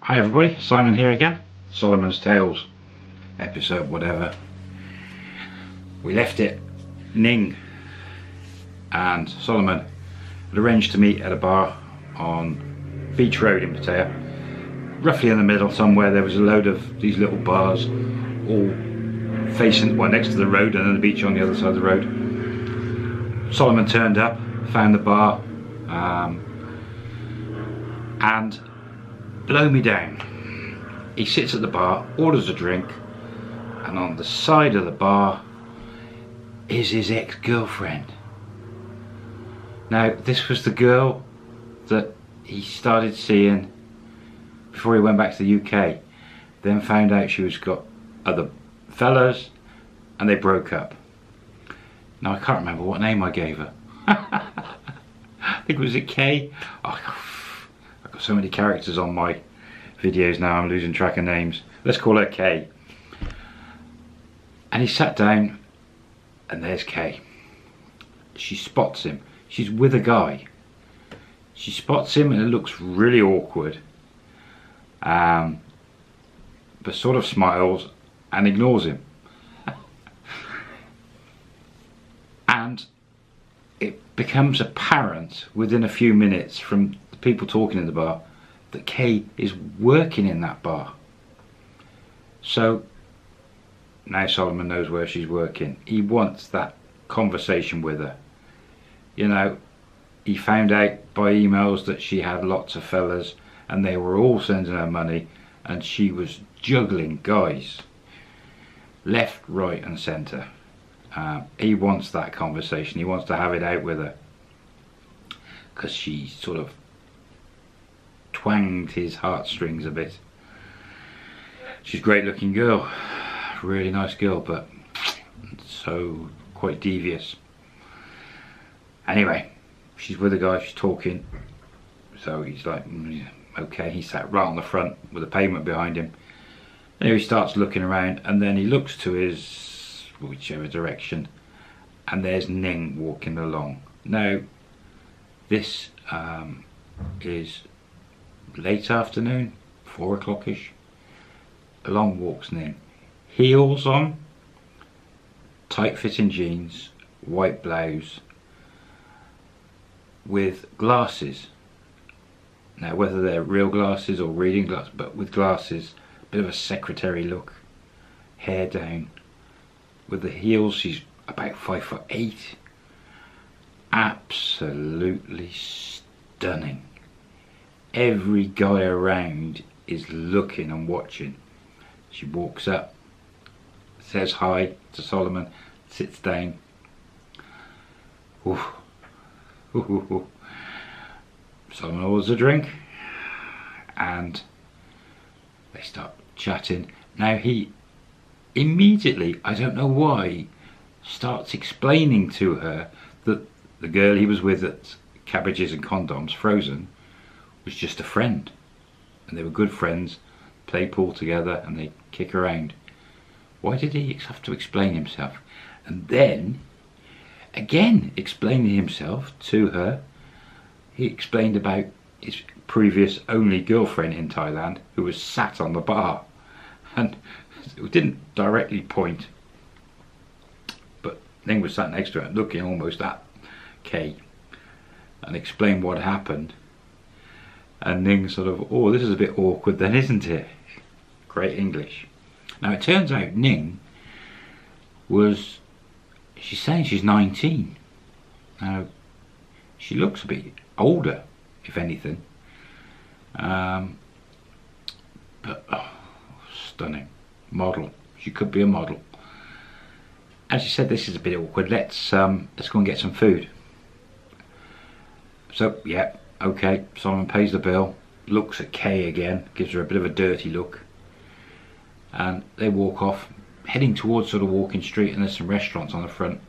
Hi everybody, Simon here again. Solomon's Tales, episode whatever. We left it. Ning and Solomon had arranged to meet at a bar on Beach Road in Pattaya. Roughly in the middle somewhere there was a load of these little bars all facing, well, next to the road, and then the beach on the other side of the road. Solomon turned up, found the bar, and blow me down, he sits at the bar, orders a drink, and on the side of the bar is his ex-girlfriend. Now this was the girl that he started seeing before he went back to the UK, then found out she was got other fellas and they broke up. Now I can't remember what name I gave her. I think it was a K. Oh, I've got so many characters on my videos now, I'm losing track of names. Let's call her K. And he sat down and there's K. She spots him. She's with a guy. She spots him and it looks really awkward. But sort of smiles and ignores him. And it becomes apparent within a few minutes from the people talking in the bar that Kay is working in that bar. So now Solomon knows where she's working. He wants that conversation with her. You know, he found out by emails that she had lots of fellas and they were all sending her money and she was juggling guys left, right and centre. He wants that conversation. He wants to have it out with her because she sort of twanged his heartstrings a bit. She's a great looking girl, really nice girl, but so quite devious. Anyway, she's with a guy, she's talking, so he's like, okay. He sat right on the front with a pavement behind him. Anyway, he starts looking around and then he looks to his whichever direction and there's Ning walking along. Now this is late afternoon, 4 o'clock-ish. Along walks Ning, heels on, tight fitting jeans, white blouse with glasses. Now whether they're real glasses or reading glasses, but with glasses, a bit of a secretary look, hair down. With the heels, she's about 5'8". Absolutely stunning. Every guy around is looking and watching. She walks up, says hi to Solomon, sits down. Ooh. Ooh. Solomon orders a drink and they start chatting. Now he immediately, I don't know why, starts explaining to her that the girl he was with at Cabbages and Condoms, Frozen, was just a friend. And they were good friends, play pool together and they kick around. Why did he have to explain himself? And then, again explaining himself to her, he explained about his previous only girlfriend in Thailand who was sat on the bar. And it didn't directly point, but Ning was sat next to her looking almost at Kay and explained what happened. And Ning sort of, oh, this is a bit awkward then, isn't it? Great English. Now it turns out Ning was, she's saying she's 19. Now she looks a bit older, if anything, but oh, stunning. Model. She could be a model. As she said, this is a bit awkward. Let's go and get some food. So yeah, okay. Solomon pays the bill, looks at Kay again, gives her a bit of a dirty look, and they walk off, heading towards sort of Walking Street. And there's some restaurants on the front,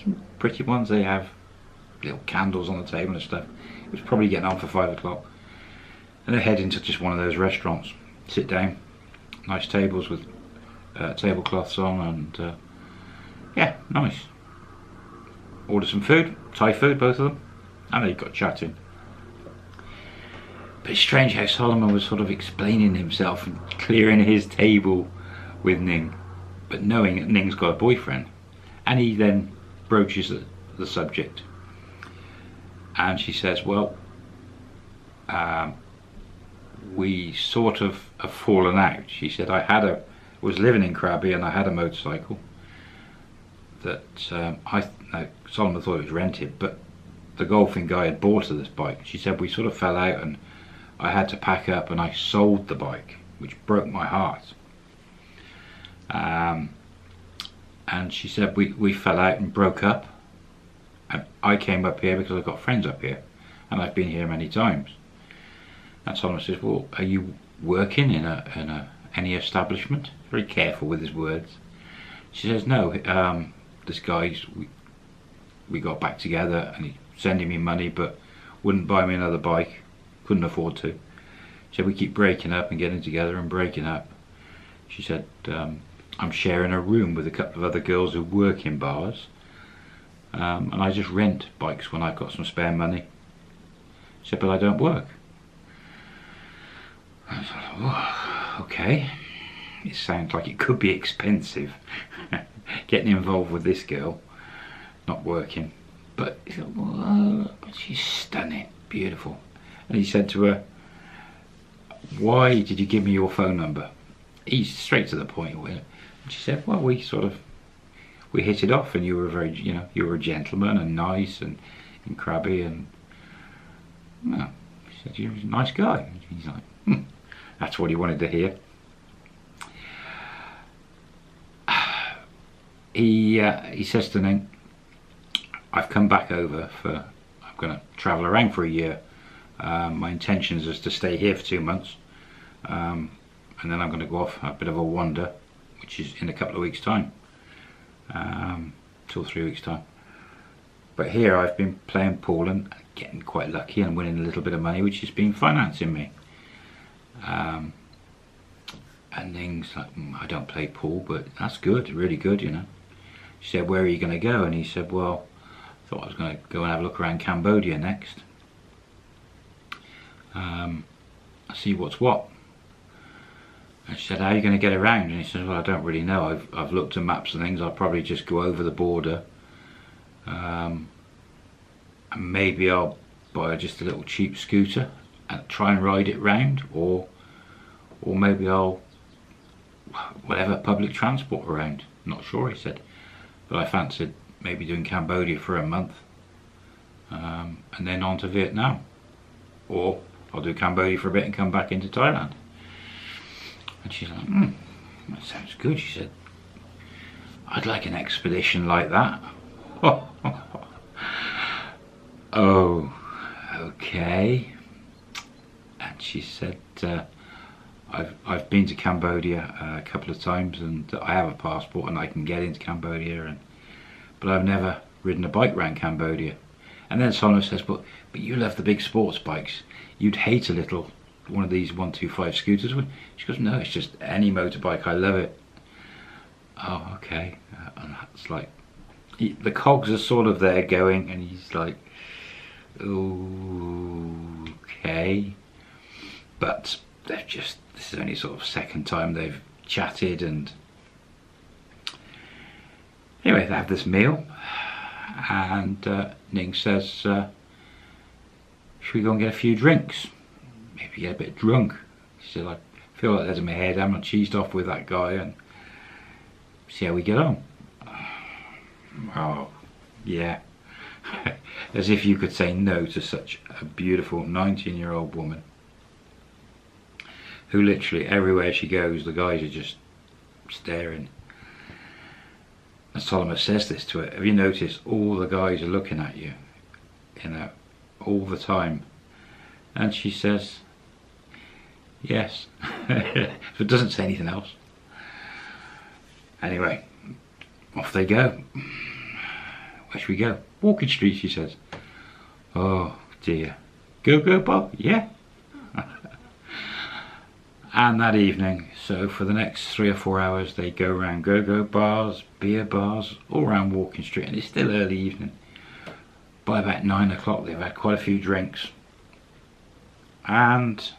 some pretty ones. They have little candles on the table and stuff. It was probably getting on for 5 o'clock, and they head into just one of those restaurants, sit down. Nice tables with tablecloths on, and yeah, nice. Order some food, Thai food, both of them, and they got chatting. But it's strange how Solomon was sort of explaining himself and clearing his table with Ning, but knowing that Ning's got a boyfriend. And he then broaches the subject. And she says, well, we sort of have fallen out. She said, I was living in Krabi and I had a motorcycle that Solomon thought it was rented, but the golfing guy had bought her this bike. She said we sort of fell out and I had to pack up and I sold the bike, which broke my heart. And she said we fell out and broke up, and I came up here because I've got friends up here and I've been here many times. And Solomon says, well, are you working in any establishment? Very careful with his words. She says, no, this guy's, we got back together and he's sending me money but wouldn't buy me another bike, couldn't afford to. She said, we keep breaking up and getting together and breaking up. She said, I'm sharing a room with a couple of other girls who work in bars, and I just rent bikes when I've got some spare money. She said, but I don't work. I was like, oh, okay. It sounds like it could be expensive getting involved with this girl, not working. But he said, well, but she's stunning, beautiful. And he said to her, why did you give me your phone number? He's straight to the point with it. And she said, well, we hit it off, and you were very, you were a gentleman and nice and crabby, and well, she said, you're a nice guy. And he's like, that's what he wanted to hear. He says to Ning, I've come back over I'm going to travel around for a year. My intentions is to stay here for 2 months, and then I'm going to go off a bit of a wander, which is in a couple of weeks time, 2 or 3 weeks time. But here I've been playing pool and getting quite lucky and winning a little bit of money, which has been financing me. And Ning's like, I don't play pool, but that's good, really good, She said, where are you going to go? And he said, well, I thought I was going to go and have a look around Cambodia next. See what's what. And she said, how are you going to get around? And he said, well, I don't really know. I've looked at maps and things. I'll probably just go over the border. And maybe I'll buy just a little cheap scooter and try and ride it round, or maybe I'll whatever public transport around. Not sure, he said. But I fancied maybe doing Cambodia for a month, and then on to Vietnam, or I'll do Cambodia for a bit and come back into Thailand. And she's like, that sounds good. She said, I'd like an expedition like that. Oh, okay. And she said, I've been to Cambodia a couple of times, and I have a passport and I can get into Cambodia, but I've never ridden a bike around Cambodia. And then Solomon says, but you love the big sports bikes. You'd hate a little one of these 125 scooters. She goes, no, it's just any motorbike. I love it. Oh, okay. And that's like, the cogs are sort of there going, and he's like, okay. But this is only sort of second time they've chatted, and anyway, they have this meal, and Ning says, should we go and get a few drinks? Maybe get a bit drunk. She said, I feel like there's in my head, I'm not cheesed off with that guy, and see how we get on. Oh, yeah. As if you could say no to such a beautiful 19-year-old woman, who literally everywhere she goes, the guys are just staring. And Solomon says this to her, have you noticed all the guys are looking at you, all the time? And she says, yes. But doesn't say anything else. Anyway, off they go. Where should we go? Walking Street, she says. Oh dear. Go Bob? Yeah. And that evening, so for the next 3 or 4 hours, they go around go-go bars, beer bars, all around Walking Street, and it's still early evening. By about 9 o'clock, they've had quite a few drinks. and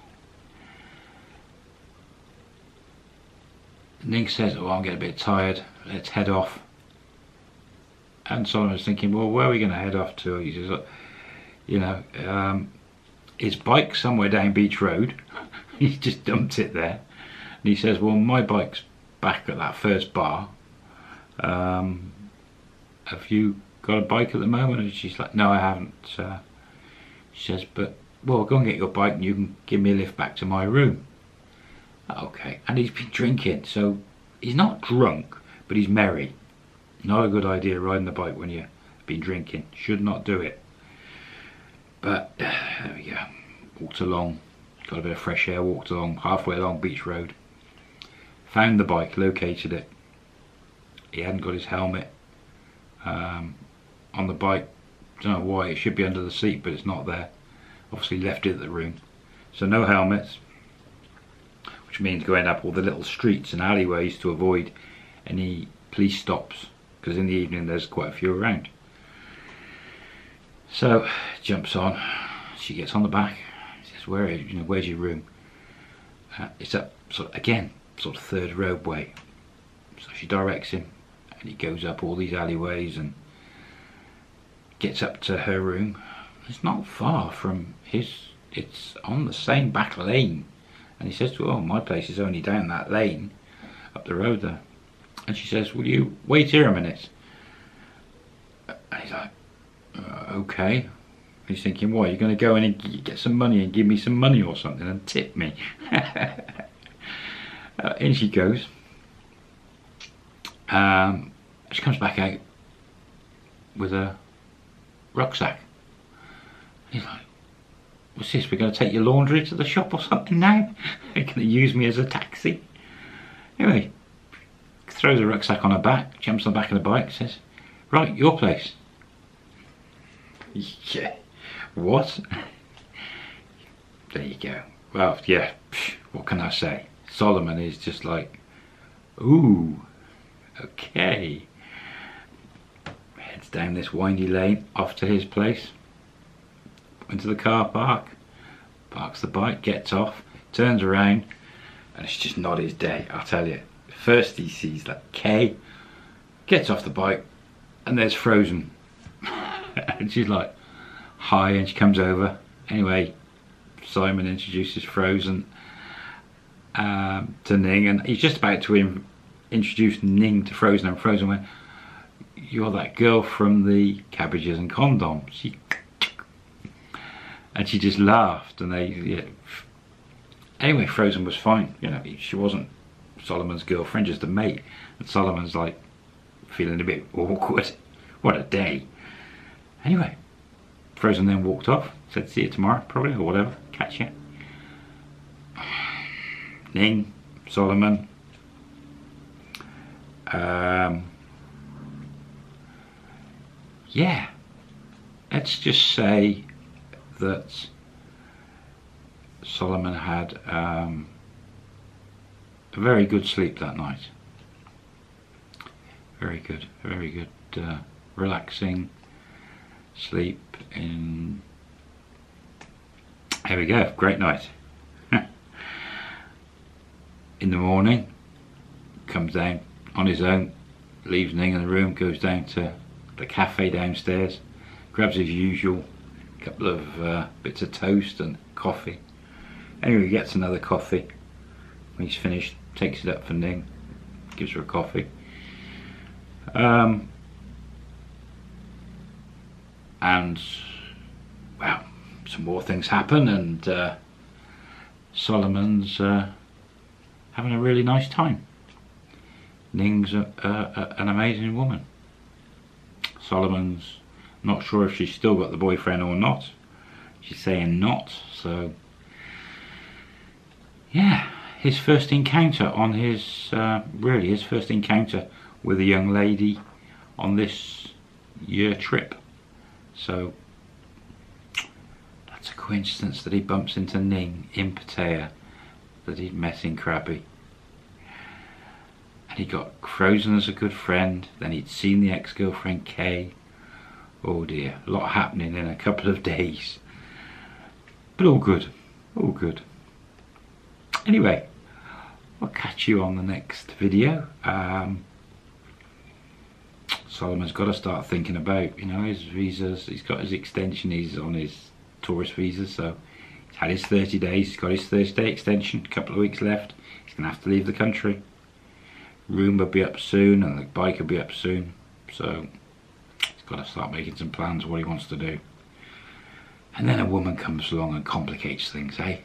Ning says, oh, I'm getting a bit tired, let's head off. And Solomon's thinking, well, where are we going to head off to? He says, you know, his bike's somewhere down Beach Road. He's just dumped it there. And he says, well, my bike's back at that first bar. Have you got a bike at the moment? And she's like, no, I haven't. She says, but, well, go and get your bike and you can give me a lift back to my room. Okay, and he's been drinking, so he's not drunk, but he's merry. Not a good idea riding the bike when you've been drinking. Should not do it. But there we go. Walked along, got a bit of fresh air, walked along, halfway along Beach Road. Found the bike, located it. He hadn't got his helmet on the bike. Don't know why, it should be under the seat, but it's not there. Obviously left it at the room. So no helmets. Which means going up all the little streets and alleyways to avoid any police stops, because in the evening there's quite a few around. So jumps on, she gets on the back, says, where's your room? It's up sort of third roadway. So she directs him, and he goes up all these alleyways and gets up to her room. It's not far from his, it's on the same back lane. And he says to her, oh, my place is only down that lane, up the road there. And she says, will you wait here a minute? And he's like, okay. He's thinking, what, you're going to go in and get some money and give me some money or something and tip me? In she goes. She comes back out with a rucksack. He's like, what's this, we're going to take your laundry to the shop or something now? They're going to use me as a taxi? Anyway, throws a rucksack on her back, jumps on the back of the bike, says, right, your place. Yeah, what? There you go. Well, yeah, what can I say? Solomon is just like, ooh, okay. Heads down this windy lane, off to his place. Into the car park, parks the bike, gets off, turns around, and it's just not his day, I'll tell you. First he sees that Kay, gets off the bike, and there's Frozen. And she's like, hi, and she comes over. Anyway, Simon introduces Frozen to Ning, and he's just about to introduce Ning to Frozen, and Frozen went, you're that girl from the Cabbages and Condoms. And she just laughed, and they, yeah. Anyway, Frozen was fine, you know, she wasn't Solomon's girlfriend, just a mate. And Solomon's like, feeling a bit awkward. What a day. Anyway, Frozen then walked off, said see you tomorrow, probably, or whatever, catch you. Ning, Solomon, yeah, let's just say that Solomon had a very good sleep that night. Very good, relaxing sleep in, here we go, great night. In the morning, comes down on his own, leaves Ning in the room, goes down to the cafe downstairs, grabs his usual couple of bits of toast and coffee. Anyway, he gets another coffee. When he's finished, takes it up for Ning, gives her a coffee. And, well, some more things happen, and Solomon's having a really nice time. Ning's an amazing woman. Solomon's not sure if she's still got the boyfriend or not. She's saying not, so yeah, his first encounter on his, really his first encounter with a young lady on this year trip. So that's a coincidence that he bumps into Ning in Pattaya that he'd met in Krabi. And he got Frozen as a good friend, then he'd seen the ex-girlfriend Kay. Oh dear, a lot happening in a couple of days. But all good. All good. Anyway, I'll catch you on the next video. Solomon's got to start thinking about, you know, his visas. He's got his extension. He's on his tourist visa, so he's had his 30 days. He's got his 30-day extension. A couple of weeks left. He's gonna have to leave the country. Room will be up soon, and the bike will be up soon. So he's got to start making some plans of what he wants to do. And then a woman comes along and complicates things, eh?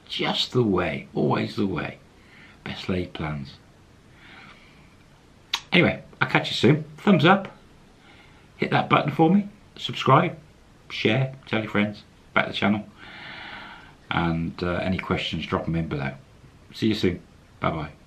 Just the way, always the way. Best laid plans. Anyway, I'll catch you soon. Thumbs up. Hit that button for me. Subscribe. Share. Tell your friends about the channel. And any questions, drop them in below. See you soon. Bye bye.